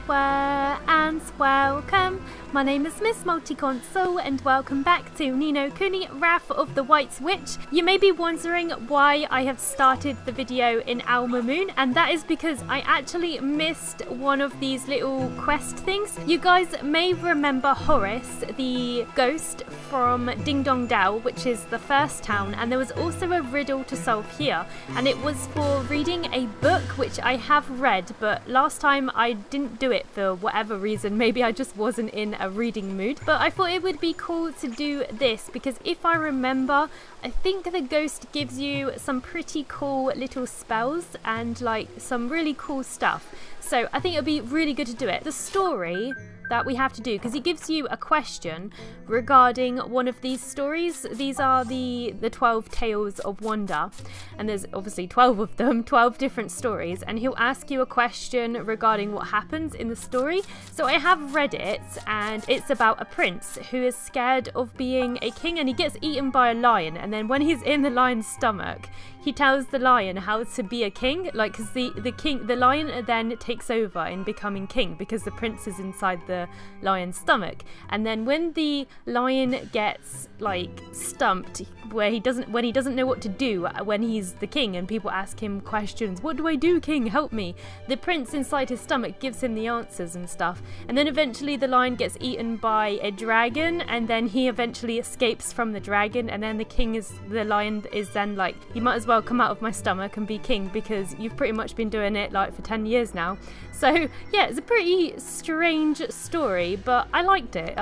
everywhere and welcome. My name is Miss Multiconsole and welcome back to Ni No Kuni, Wrath of the White Witch. You may be wondering why I have started the video in Alma Moon, and that is because I actually missed one of these little quest things. You guys may remember Horace, the ghost from Ding Dong Dell, which is the first town, and there was also a riddle to solve here, and it was for reading a book which I have read, but last time I didn't do it for whatever reason. Maybe I just wasn't in a reading mood, but I thought it would be cool to do this because if I remember, I think the ghost gives you some pretty cool little spells and like some really cool stuff. So I think it would be really good to do it. The story that we have to do, because he gives you a question regarding one of these stories. These are the 12 Tales of Wonder, and there's obviously 12 of them, 12 different stories, and he'll ask you a question regarding what happens in the story. So I have read it, and it's about a prince who is scared of being a king, and he gets eaten by a lion, and then when he's in the lion's stomach, he tells the lion how to be a king, like, because the lion then takes over in becoming king because the prince is inside the lion's stomach. And then when the lion gets like stumped, when he doesn't know what to do when he's the king, and people ask him questions, "What do I do, king? Help me!" The prince inside his stomach gives him the answers and stuff. And then eventually the lion gets eaten by a dragon, and then he eventually escapes from the dragon, and then the lion is then like, "You might as well come out of my stomach and be king because you've pretty much been doing it like for 10 years now." So yeah, it's a pretty strange story, but I liked it.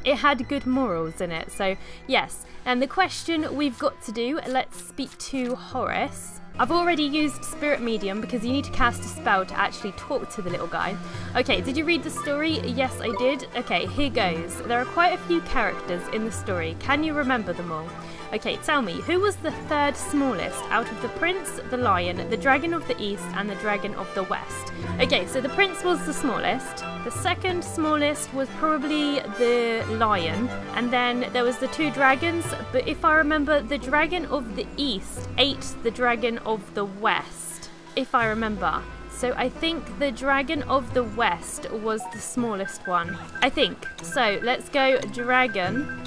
It had good morals in it, so yes. And the question we've got to do, let's speak to Horace. I've already used Spirit Medium because you need to cast a spell to actually talk to the little guy. Okay, did you read the story? Yes, I did. Okay, here goes. There are quite a few characters in the story. Can you remember them all? Okay, tell me, who was the third smallest out of the prince, the lion, the dragon of the east, and the dragon of the west? Okay, so the prince was the smallest. The second smallest was probably the lion, and then there was the two dragons, but if I remember, the dragon of the east ate the dragon of the west, if I remember. So I think the dragon of the west was the smallest one, I think. So let's go dragon,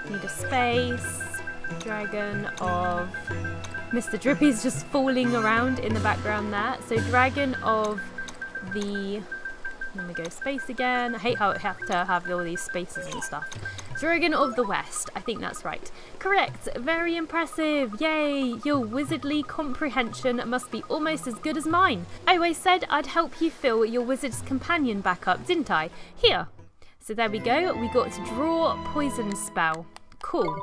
need a space, dragon of... Mr. Drippy's just falling around in the background there. So dragon of the... Let me go space again. I hate how I have to have all these spaces and stuff. Dragon of the West. I think that's right. Correct. Very impressive. Yay. Your wizardly comprehension must be almost as good as mine. I always said I'd help you fill your wizard's companion back up, didn't I? Here. So there we go. We got to draw poison spell. Cool.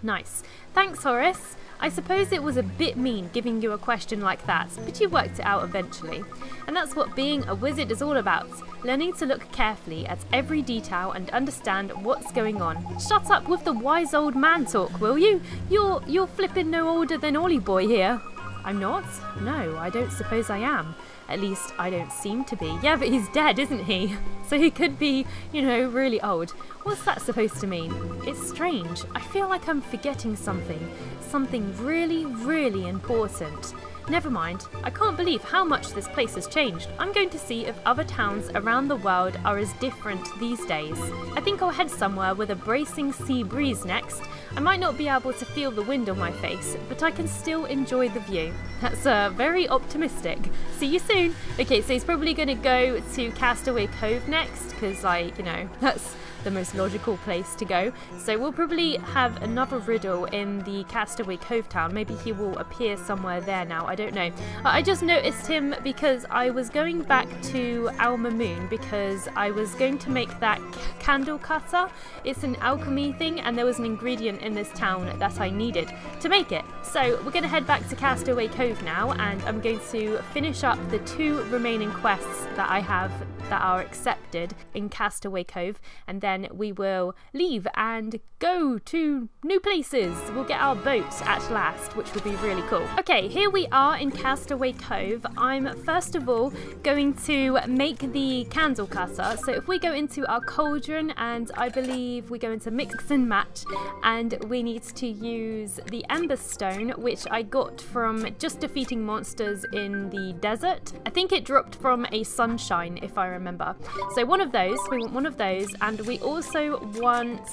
Nice. Thanks, Horace. I suppose it was a bit mean giving you a question like that, but you worked it out eventually. And that's what being a wizard is all about, learning to look carefully at every detail and understand what's going on. Shut up with the wise old man talk, will you? You're flipping no older than Ollie boy here. I'm not? No, I don't suppose I am. At least I don't seem to be. Yeah, but he's dead, isn't he? So he could be, you know, really old. What's that supposed to mean? It's strange. I feel like I'm forgetting something. Something really, really important. Never mind. I can't believe how much this place has changed. I'm going to see if other towns around the world are as different these days. I think I'll head somewhere with a bracing sea breeze next. I might not be able to feel the wind on my face, but I can still enjoy the view. That's very optimistic. See you soon. Okay, so he's probably going to go to Castaway Cove next, because, like, you know, that's the most logical place to go. So we'll probably have another riddle in the Castaway Cove town. Maybe he will appear somewhere there now. I don't know. I just noticed him because I was going back to Alma Moon because I was going to make that candle cutter. It's an alchemy thing, and there was an ingredient in this town that I needed to make it. So we're going to head back to Castaway Cove now, and I'm going to finish up the 2 remaining quests that I have that are accepted in Castaway Cove, and then we will leave and go to new places. We'll get our boat at last, which will be really cool. Okay, here we are in Castaway Cove. I'm first of all going to make the candle cutter. So if we go into our cauldron, and I believe we go into mix and match, and we need to use the ember stone, which I got from just defeating monsters in the desert. I think it dropped from a sunshine, if I remember. So one of those, we want one of those, and we also want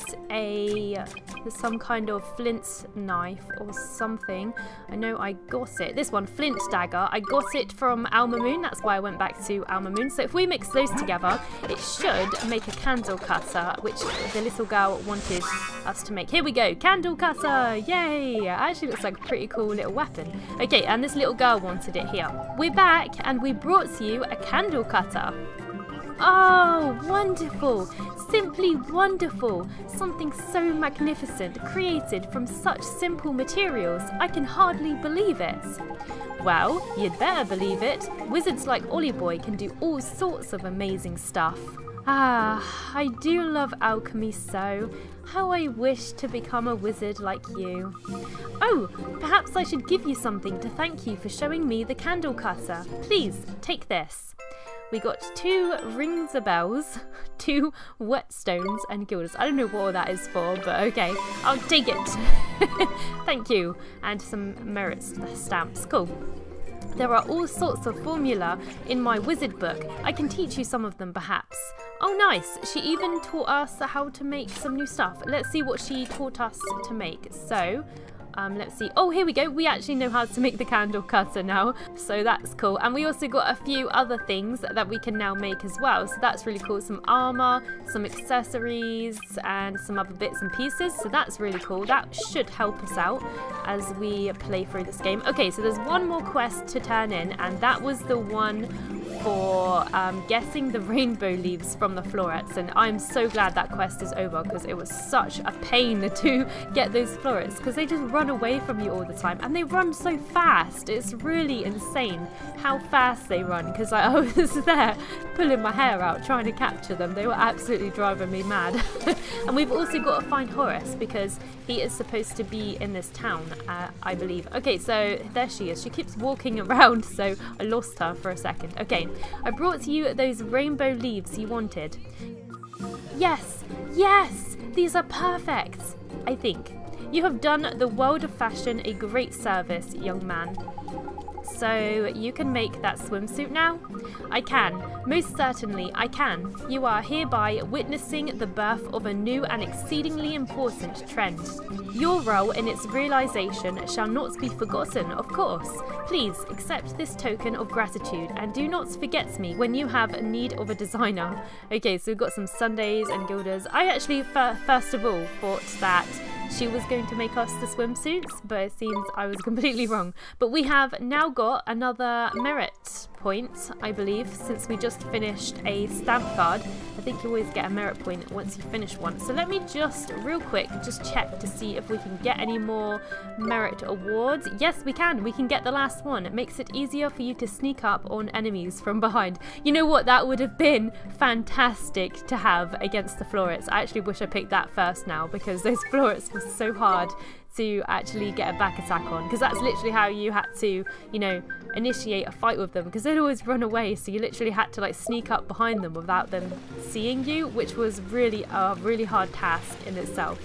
some kind of flint knife or something. I know I got it. This one, flint dagger. I got it from Alma Moon. That's why I went back to Alma Moon. So if we mix those together, it should make a candle cutter, which the little girl wanted us to make. Here we go, candle cutter, yay! Actually looks like a pretty cool little weapon. Okay, and this little girl wanted it here. We're back, and we brought you a candle cutter. Oh, wonderful! Simply wonderful! Something so magnificent, created from such simple materials. I can hardly believe it. Well, you'd better believe it. Wizards like Ollie boy can do all sorts of amazing stuff. Ah, I do love alchemy so. How I wish to become a wizard like you. Oh, perhaps I should give you something to thank you for showing me the candle cutter. Please, take this. We got 2 rings of bells, 2 whetstones and guilders. I don't know what all that is for, but okay, I'll take it. Thank you. And some merit stamps. Cool. There are all sorts of formula in my wizard book. I can teach you some of them perhaps. Oh nice, she even taught us how to make some new stuff. Let's see what she taught us to make. So, let's see. Oh, here we go. We actually know how to make the candle cutter now. So that's cool. And we also got a few other things that we can now make as well. So that's really cool. Some armor, some accessories, and some other bits and pieces. So that's really cool. That should help us out as we play through this game. Okay, so there's one more quest to turn in, and that was the one for getting the rainbow leaves from the florets, and I'm so glad that quest is over because it was such a pain to get those florets because they just run away from you all the time, and they run so fast. It's really insane how fast they run, because I was there pulling my hair out trying to capture them. They were absolutely driving me mad. And we've also got to find Horace because he is supposed to be in this town, I believe. Okay, so there she is. She keeps walking around, so I lost her for a second. Okay, I brought you those rainbow leaves you wanted. Yes, yes, these are perfect, I think. You have done the world of fashion a great service, young man. So you can make that swimsuit now? I can. Most certainly I can. You are hereby witnessing the birth of a new and exceedingly important trend. Your role in its realization shall not be forgotten, of course. Please accept this token of gratitude and do not forget me when you have need of a designer. Okay, so we've got some Sundays and guilders. I actually first of all thought that she was going to make us the swimsuits, but it seems I was completely wrong. But we have now got another merit point, I believe, since we just finished a stamp card. I think you always get a merit point once you finish one. So let me just real quick just check to see if we can get any more merit awards. Yes, we can. We can get the last one. It makes it easier for you to sneak up on enemies from behind. You know what? That would have been fantastic to have against the florets. I actually wish I picked that first now because those florets were so hard to actually get a back attack on, because that's literally how you had to, you know, initiate a fight with them, because they'd always run away, so you literally had to like sneak up behind them without them seeing you, which was really a really hard task in itself.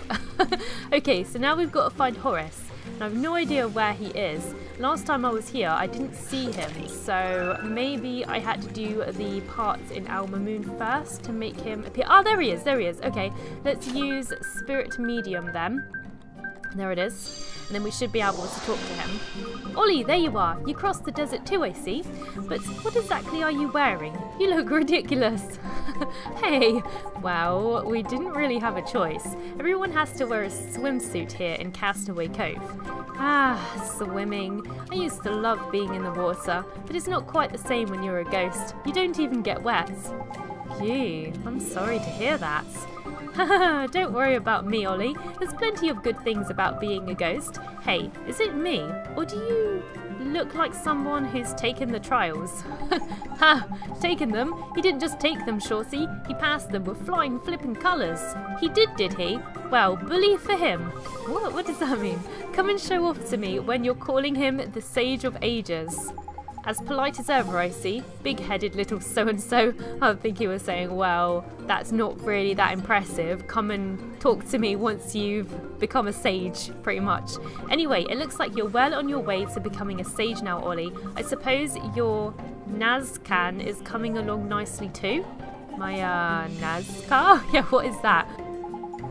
Okay, so now we've got to find Horace, and I have no idea where he is. Last time I was here I didn't see him, so maybe I had to do the parts in Alma Moon first to make him appear. Oh, there he is, there he is. Okay, let's use Spirit Medium then. There it is. And then we should be able to talk to him. Ollie, there you are. You crossed the desert too, I see. But what exactly are you wearing? You look ridiculous. Hey, well, we didn't really have a choice. Everyone has to wear a swimsuit here in Castaway Cove. Ah, swimming. I used to love being in the water, but it's not quite the same when you're a ghost. You don't even get wet. Gee, I'm sorry to hear that. Don't worry about me, Ollie. There's plenty of good things about being a ghost. Hey, is it me? Or do you look like someone who's taken the trials. Ha! Taken them? He didn't just take them, Shorty. He passed them with flying flipping colours. He did he? Well, bully for him. What does that mean? Come and show off to me when you're calling him the Sage of Ages. As polite as ever, I see. Big-headed little so-and-so. I think he was saying, well, that's not really that impressive. Come and talk to me once you've become a sage, pretty much. Anyway, it looks like you're well on your way to becoming a sage now, Ollie. I suppose your Nazcan is coming along nicely too? My, Nazca? Yeah, what is that?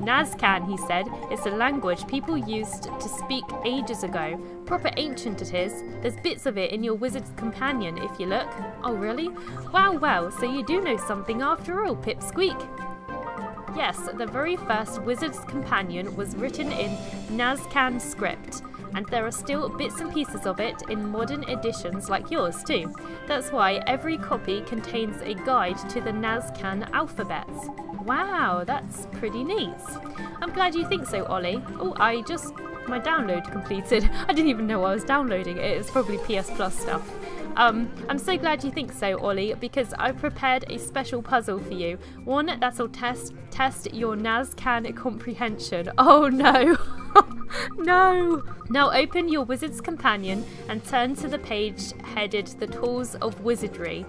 Nazcan, he said. It's a language people used to speak ages ago. Proper ancient it is. There's bits of it in your wizard's companion if you look. Oh really? Wow, so you do know something after all, Pipsqueak. Yes, the very first wizard's companion was written in Nazcan script. And there are still bits and pieces of it in modern editions like yours too. That's why every copy contains a guide to the Nazcan alphabet. Wow, that's pretty neat. I'm glad you think so, Ollie. Oh, my download completed. I didn't even know I was downloading it. It was probably PS Plus stuff. I'm so glad you think so, Ollie, because I've prepared a special puzzle for you. One that'll test your Nazcan comprehension. Oh no! No! Now open your wizard's companion and turn to the page headed The Tools of Wizardry.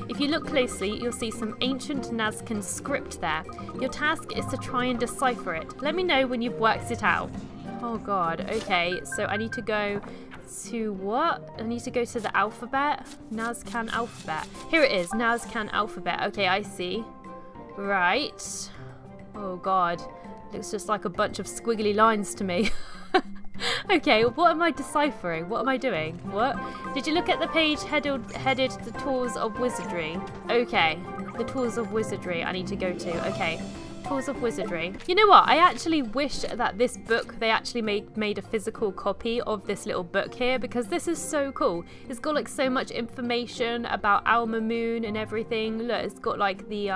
If you look closely, you'll see some ancient Nazcan script there. Your task is to try and decipher it. Let me know when you've worked it out. Oh god, okay, so I need to go to what? I need to go to the alphabet? Nazcan alphabet. Here it is, Nazcan alphabet. Okay, I see. Right. Oh god, looks just like a bunch of squiggly lines to me. Okay, what am I deciphering? What am I doing? What? Did you look at the page headed The Tools of Wizardry? Okay, The Tools of Wizardry I need to go to. Okay, Tools of Wizardry. You know what? I actually wish that this book, they actually made a physical copy of this little book here, because this is so cool. It's got like so much information about Alma Moon and everything. Look, it's got like the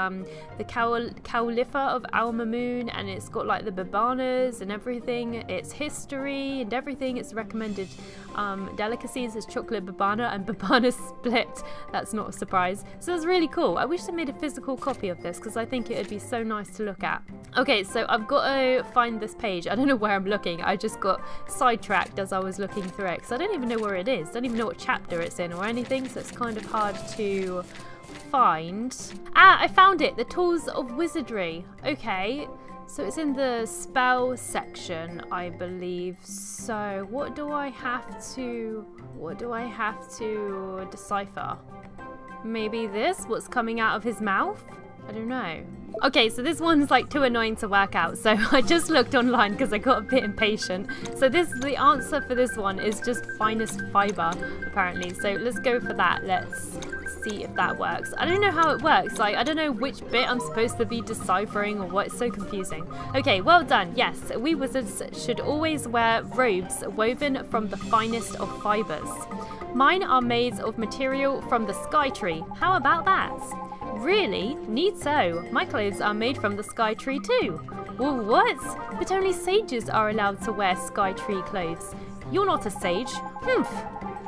Cowlipha of Alma Moon, and it's got like the Babanas and everything. It's history and everything. It's recommended delicacies is chocolate babana and babana split. That's not a surprise. So it's really cool. I wish they made a physical copy of this because I think it would be so nice to look at. Okay, so I've got to find this page. I don't know where I'm looking. I just got sidetracked as I was looking through it because I don't even know where it is. Don't even know what chapter it's in or anything, so it's kind of hard to find. Ah, I found it! The Tools of Wizardry. Okay. So it's in the spell section, I believe. So what do I have to decipher? Maybe this? What's coming out of his mouth? I don't know. Okay, so this one's like too annoying to work out, so I just looked online because I got a bit impatient. So the answer for this one is just finest fiber, apparently. So let's go for that. Let's see if that works. I don't know how it works. Like, I don't know which bit I'm supposed to be deciphering or what. It's so confusing. Okay, well done. Yes, we wizards should always wear robes woven from the finest of fibers. Mine are made of material from the sky tree. How about that? Really? Neato. My clothes are made from the sky tree too. Well, what? But only sages are allowed to wear sky tree clothes. You're not a sage. Humph.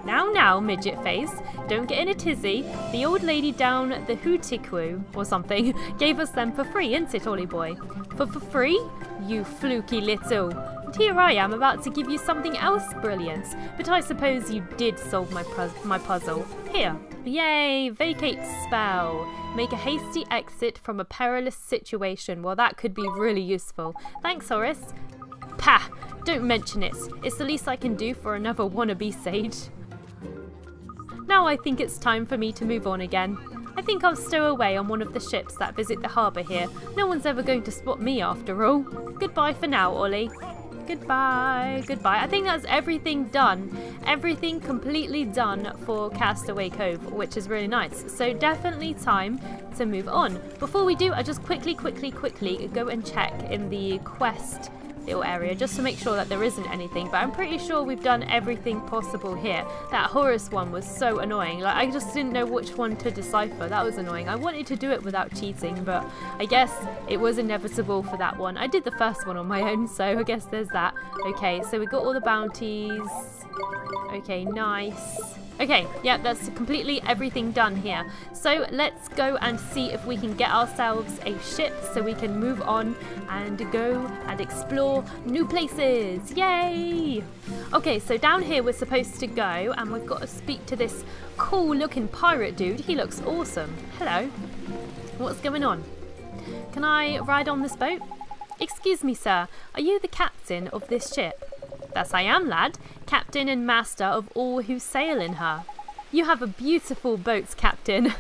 Now, midget face, don't get in a tizzy. The old lady down the Hootiku or something gave us them for free, isn't it, Ollie boy? For free? You fluky little. And here I am about to give you something else brilliant. But I suppose you did solve my puzzle. Here. Yay! Vacate spell. Make a hasty exit from a perilous situation. Well, that could be really useful. Thanks, Horace. Pah! Don't mention it. It's the least I can do for another wannabe sage. Now I think it's time for me to move on again. I think I'll stow away on one of the ships that visit the harbour here. No one's ever going to spot me after all. Goodbye for now, Ollie. Goodbye. I think that's everything done. Everything completely done for Castaway Cove, which is really nice. So definitely time to move on. Before we do, I just quickly go and check in the quest little area just to make sure that there isn't anything, but I'm pretty sure we've done everything possible here. That Horace one was so annoying. Like, I just didn't know which one to decipher. That was annoying. I wanted to do it without cheating, but I guess it was inevitable for that one. I did the first one on my own, so I guess there's that. Okay, so we got all the bounties. Okay, nice. Okay, yeah, that's completely everything done here. So let's go and see if we can get ourselves a ship so we can move on and go and explore new places. Yay! Okay, so down here we're supposed to go and we've got to speak to this cool looking pirate dude. He looks awesome. Hello. What's going on? Can I ride on this boat? Excuse me, sir. Are you the captain of this ship? Thus I am, lad, captain and master of all who sail in her. You have a beautiful boat, captain.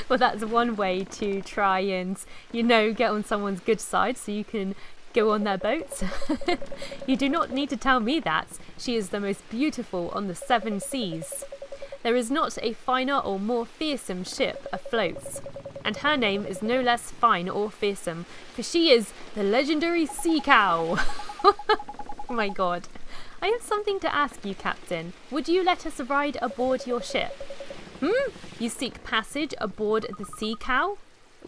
Well, that's one way to try and, you know, get on someone's good side so you can go on their boats. You do not need to tell me that. She is the most beautiful on the 7 seas. There is not a finer or more fearsome ship afloat. And her name is no less fine or fearsome, for she is the legendary Sea Cow. Oh my god. I have something to ask you, Captain. Would you let us ride aboard your ship? You seek passage aboard the Sea Cow?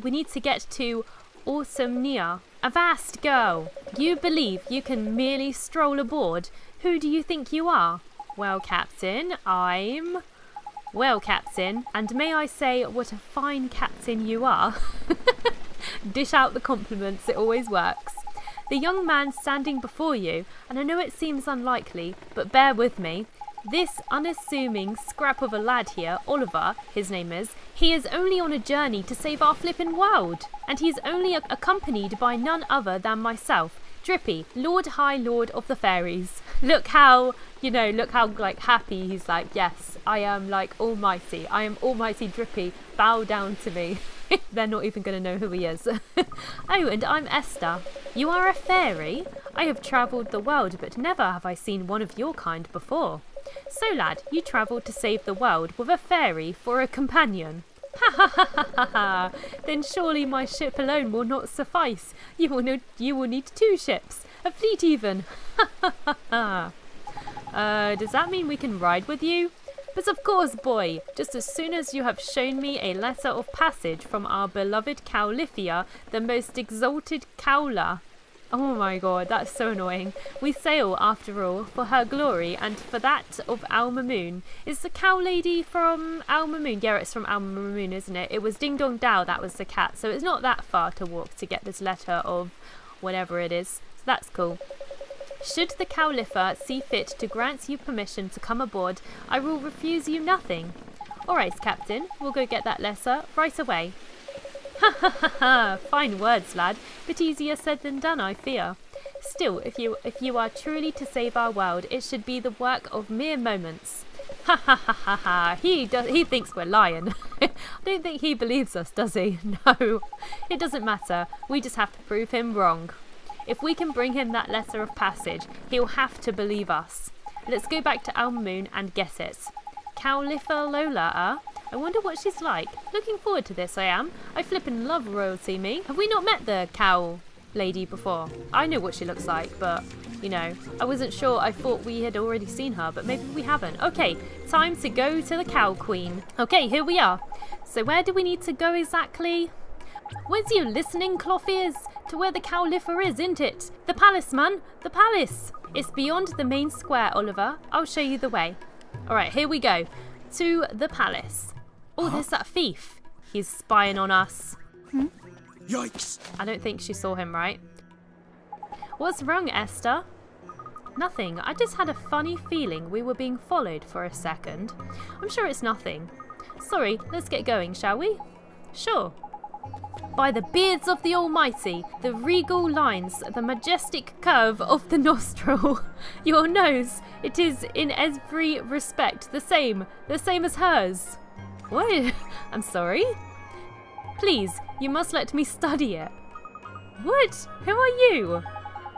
We need to get to Awesomenea. Avast, go! You believe you can merely stroll aboard? Who do you think you are? Well, Captain, Well, Captain, and may I say what a fine captain you are? Dish out the compliments, it always works. The young man standing before you, and I know it seems unlikely, but bear with me. This unassuming scrap of a lad here, Oliver, his name is, he is only on a journey to save our flippin' world. And he is only accompanied by none other than myself, Drippy, Lord High Lord of the Fairies. Look how, like happy he's like, yes, I am like almighty. I am almighty Drippy, bow down to me. They're not even going to know who he is. Oh, and I'm Esther. You are a fairy? I have travelled the world, but never have I seen one of your kind before. So, lad, you travelled to save the world with a fairy for a companion. Ha ha ha ha ha ha! Then surely my ship alone will not suffice. You will need 2 ships, a fleet even. Ha ha ha ha! Does that mean we can ride with you? But of course, boy, just as soon as you have shown me a letter of passage from our beloved Cowlipha, the most exalted Cowler. Oh my god, that's so annoying. We sail, after all, for her glory and for that of Alma Moon. Is the cow lady from Alma Moon? Yeah, it's from Alma Moon, isn't it? It was Ding Dong Dow, that was the cat. So it's not that far to walk to get this letter of whatever it is. So that's cool. Should the Cowlipha see fit to grant you permission to come aboard, I will refuse you nothing. Alright, Captain, we'll go get that letter right away. Ha ha ha ha! Fine words, lad, but easier said than done, I fear. Still, if you are truly to save our world, it should be the work of mere moments. Ha ha ha ha ha! He thinks we're lying. I don't think he believes us, does he? No, it doesn't matter. We just have to prove him wrong. If we can bring him that letter of passage, he'll have to believe us. Let's go back to Alma Moon and get it. Cowlipha Lola, I wonder what she's like. Looking forward to this, I am. I flippin' love royalty, me. Have we not met the cow lady before? I know what she looks like, but, you know, I wasn't sure. I thought we had already seen her, but maybe we haven't. Okay, time to go to the cow queen. Okay, here we are. So where do we need to go exactly? Where's you listening, cloth ears? To where the Cowlipha is, isn't it? The palace, man! The palace! It's beyond the main square, Oliver. I'll show you the way. Alright, here we go. To the palace. Oh, there's that thief. He's spying on us. Yikes! I don't think she saw him right. What's wrong, Esther? Nothing. I just had a funny feeling we were being followed for a second. I'm sure it's nothing. Sorry, let's get going, shall we? Sure. By the beards of the Almighty, the regal lines, the majestic curve of the nostril, your nose, it is in every respect the same as hers. What? I'm sorry? Please, you must let me study it. What? Who are you?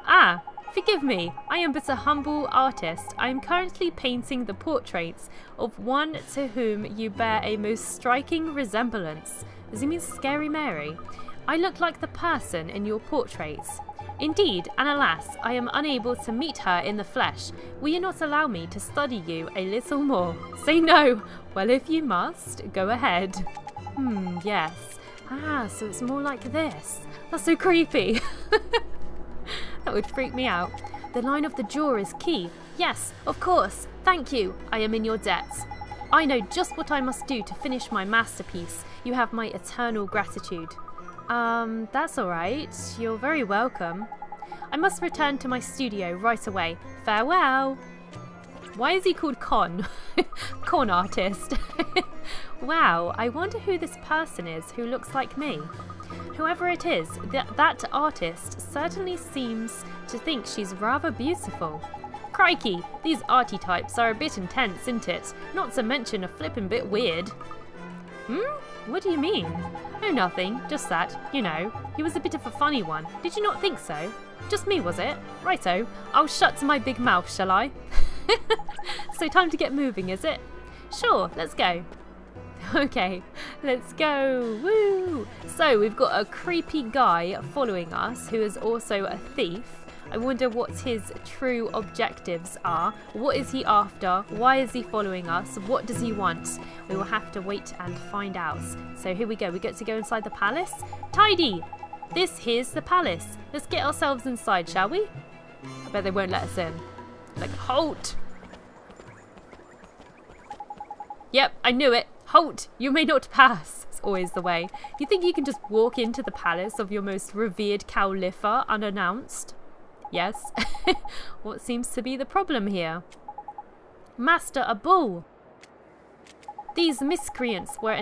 Ah, forgive me, I am but a humble artist. I am currently painting the portraits of one to whom you bear a most striking resemblance. Does he mean Scary Mary? I look like the person in your portraits. Indeed, and alas, I am unable to meet her in the flesh. Will you not allow me to study you a little more? Say no. Well, if you must, go ahead. Yes. Ah, so it's more like this. That's so creepy. That would freak me out. The line of the jaw is key. Yes, of course. Thank you. I am in your debt. I know just what I must do to finish my masterpiece. You have my eternal gratitude. That's alright. You're very welcome. I must return to my studio right away. Farewell. Why is he called Con? Con artist. Wow, I wonder who this person is who looks like me. Whoever it is, that artist certainly seems to think she's rather beautiful. Crikey, these arty types are a bit intense, isn't it? Not to mention a flippin' bit weird. What do you mean? Oh, nothing, just that, you know, he was a bit of a funny one. Did you not think so? Just me, was it? Righto, I'll shut my big mouth, shall I? So time to get moving, is it? Sure, let's go. Okay, let's go. Woo! So we've got a creepy guy following us who is also a thief. I wonder what his true objectives are. What is he after? Why is he following us? What does he want? We will have to wait and find out. So here we go. We get to go inside the palace. Tidy! Here's the palace. Let's get ourselves inside, shall we? I bet they won't let us in. Like, halt! Yep, I knew it. Halt! You may not pass. It's always the way. You think you can just walk into the palace of your most revered Cowlipha unannounced? Yes. What seems to be the problem here? Master Abu! These miscreants were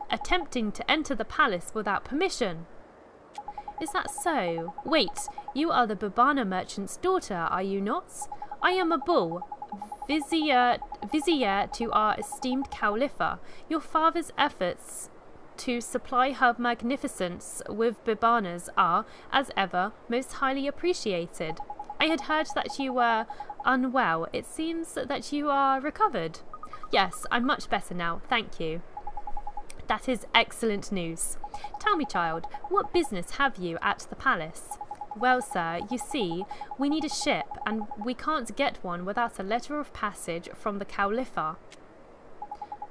attempting to enter the palace without permission. Is that so? Wait, you are the Babana merchant's daughter, are you not? I am Abu, vizier to our esteemed Cowlipha. Your father's efforts to supply her magnificence with Babanas are, as ever, most highly appreciated. I had heard that you were unwell. It seems that you are recovered. Yes, I'm much better now, thank you. That is excellent news. Tell me, child, what business have you at the palace? Well, sir, you see, we need a ship, and we can't get one without a letter of passage from the Cowlipha.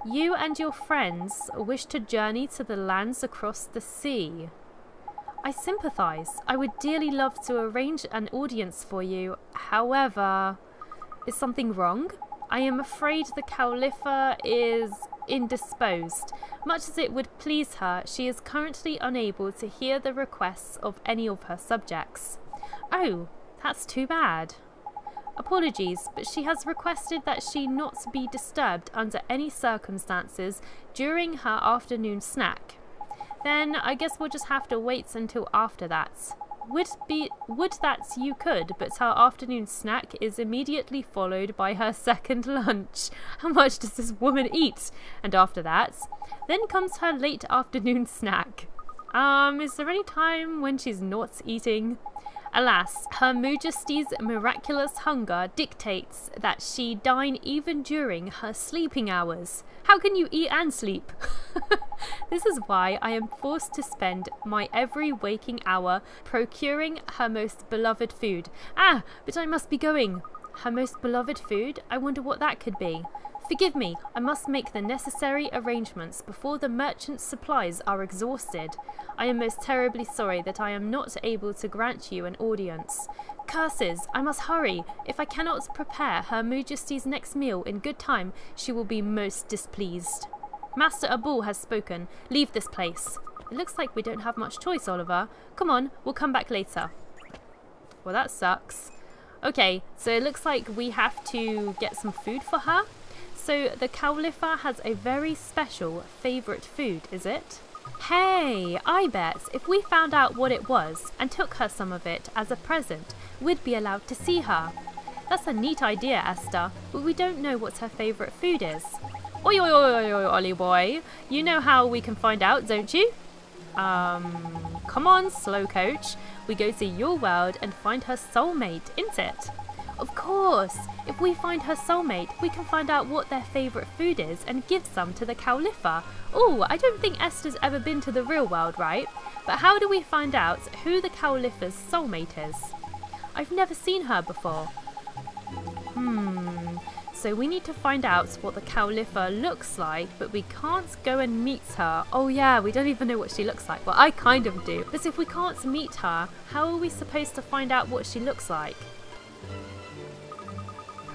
You and your friends wish to journey to the lands across the sea. I sympathise. I would dearly love to arrange an audience for you. However, is something wrong? I am afraid the Cowlipha is indisposed. Much as it would please her, she is currently unable to hear the requests of any of her subjects. Oh, that's too bad. Apologies, but she has requested that she not be disturbed under any circumstances during her afternoon snack. Then I guess we'll just have to wait until after that. Would that you could, but her afternoon snack is immediately followed by her second lunch. How much does this woman eat? And after that, then comes her late afternoon snack. Is there any time when she's not eating? Alas, Her Majesty's miraculous hunger dictates that she dine even during her sleeping hours. How can you eat and sleep? This is why I am forced to spend my every waking hour procuring her most beloved food. Ah, but I must be going. Her most beloved food? I wonder what that could be. Forgive me, I must make the necessary arrangements before the merchant's supplies are exhausted. I am most terribly sorry that I am not able to grant you an audience. Curses, I must hurry. If I cannot prepare Her Majesty's next meal in good time, she will be most displeased. Master Abu has spoken. Leave this place. It looks like we don't have much choice, Oliver. Come on, we'll come back later. Well, that sucks. Okay, so it looks like we have to get some food for her. So the Cowlipha has a very special favourite food, is it? Hey, I bet if we found out what it was and took her some of it as a present, we'd be allowed to see her. That's a neat idea, Esther, but we don't know what her favourite food is. Oi, oi, oi, oi, Ollie boy. You know how we can find out, don't you? Come on, slow coach. We go to your world and find her soulmate, isn't it? Of course! If we find her soulmate, we can find out what their favourite food is and give some to the Cowlipha. Oh, I don't think Esther's ever been to the real world, right? But how do we find out who the Cowlipha's soulmate is? I've never seen her before. So we need to find out what the Cowlipha looks like, but we can't go and meet her. Oh yeah, we don't even know what she looks like. Well, I kind of do. But if we can't meet her, how are we supposed to find out what she looks like?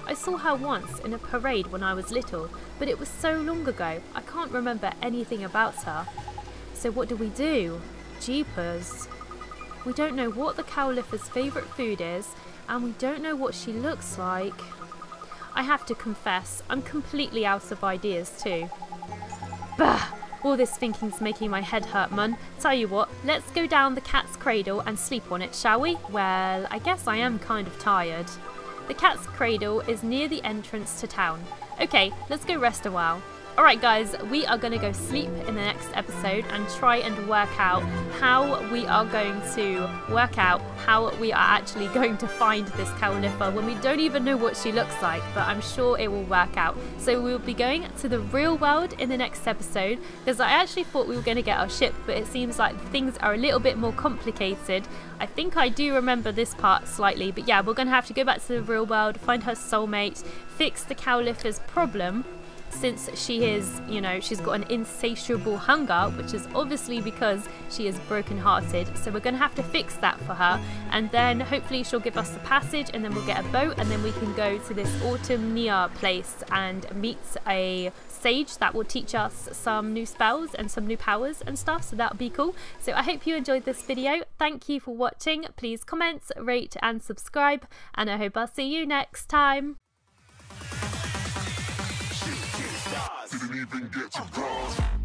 I saw her once in a parade when I was little, but it was so long ago, I can't remember anything about her. So what do? Jeepers. We don't know what the Cowlipha's favourite food is, and we don't know what she looks like. I have to confess, I'm completely out of ideas too. Bah! All this thinking's making my head hurt, mun. Tell you what, let's go down the cat's cradle and sleep on it, shall we? Well, I guess I am kind of tired. The cat's cradle is near the entrance to town. Okay, let's go rest a while. Alright guys, we are going to go sleep in the next episode and try and work out how we are actually going to find this Cowlipha when we don't even know what she looks like, but I'm sure it will work out. So we'll be going to the real world in the next episode, because I actually thought we were going to get our ship, but it seems like things are a little bit more complicated. I think I do remember this part slightly, but yeah, we're going to have to go back to the real world, find her soulmate, fix the Cowlipha's problem, since she is, you know, she's got an insatiable hunger, which is obviously because she is broken-hearted. So we're going to have to fix that for her, and then hopefully she'll give us the passage, and then we'll get a boat, and then we can go to this Autumnia place and meet a sage that will teach us some new spells and some new powers and stuff, so that'll be cool. So I hope you enjoyed this video. Thank you for watching. Please comment, rate and subscribe, and I hope I'll see you next time. Didn't even get to cross.